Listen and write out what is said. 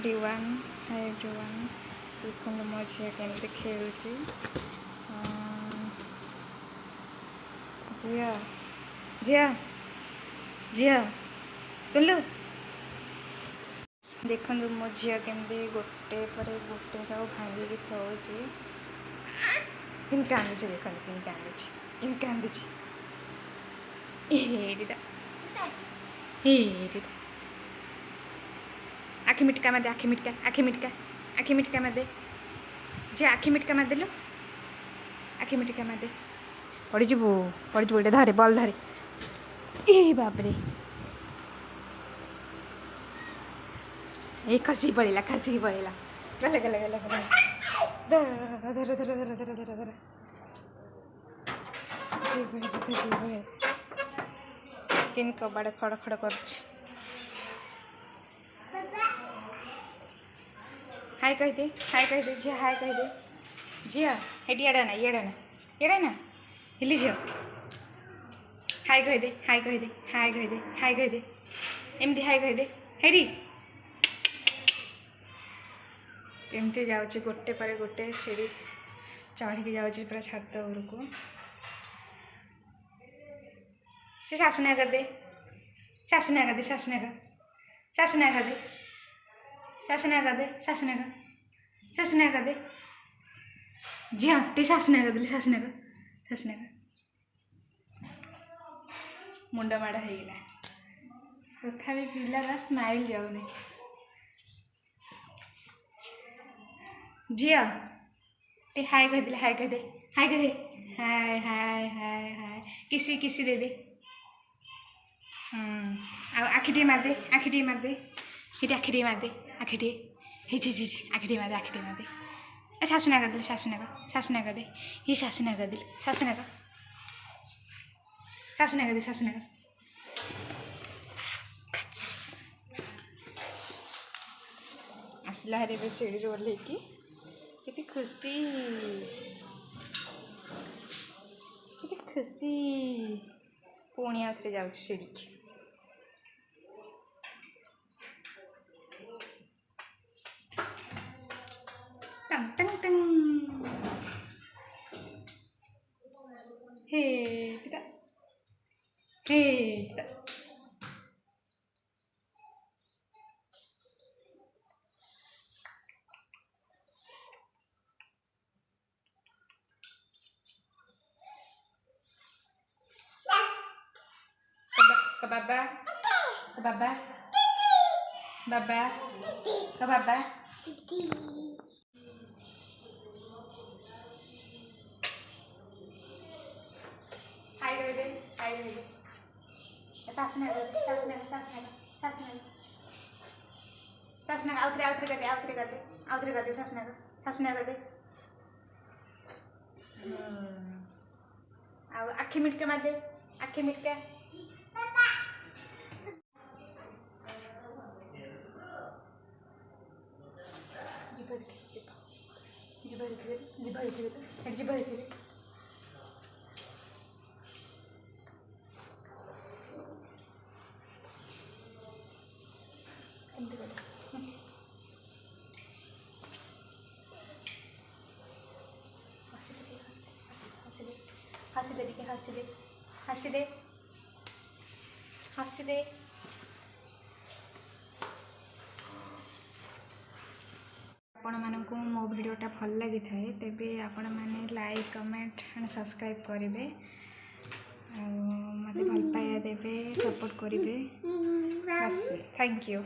Everyone hi everyone देखो मो झी केमती खेलुची झिया झिया झिया सुनलु देखो मो झी केमती गोटे पर गोटे सब भांगिक थोड़ी इन कांदुची देख इन कांदुची इन कांदुची आखि मिटका में दे आखि मिटका आखि मिटका आखि मिटका में दे जे आखि मिटका में देलु आखि मिटका में दे पड़ी इटे धरे बल धरे ए बाप रे ए खसी पड़ेला गले गले गले गले धर धर धर धर धर धर धर खसी पड़े किन कबाड़ खड़ खड़ कर हाय कह दे झिया हाय कह दे झिया हेटी एड़ा ना हिली झिया हाय कह दे हाय कह दे हाय कह दे हाय कह दे एमती हाय कह दे हेटी एमती जाऊँ गोटे पर गोटे सीढ़ी चढ़ी जाऊँ पूरा छात उपरको से शासना कर दे शासना कर दे शासना कर शासना कर दे शासना कर दे शासना कर दे जी हाँ टे शासना कर दे शासना कर मुंड माड़ हो गला तथापि पिलार स्माइल जाऊनी झिया टे हाय कह दे हाय कह दे हाय कह दे हाय हाय हाय हाय किसी किसी दे दे आखिटे मार दे आखिटे मार दे ये आखिटे मार दे आखिटे हे जी आखिटे मार दे शासना कर दे शासना कर दे ये शासना कर दे शासना कर दे शासना कर आसला रे सीढ़ी रोड लेके कितनी खुशी पुणी आउे जाऊँ सीढ़ी की टंग टंग टंग हे बाबा बाबा बाबा बाबा हाय कह दे शासना आउतरे कर दे शासना कर दे आखि मिटके मार दे आखि मिटके हसी दे टिके हसी दे आपण मानक मो भिडियोटा भल लगी थाए तेबे आपण माने लाइक कमेंट एंड सब्सक्राइब करेंगे मत भल पाया देवे सपोर्ट करेंगे बस थैंक यू।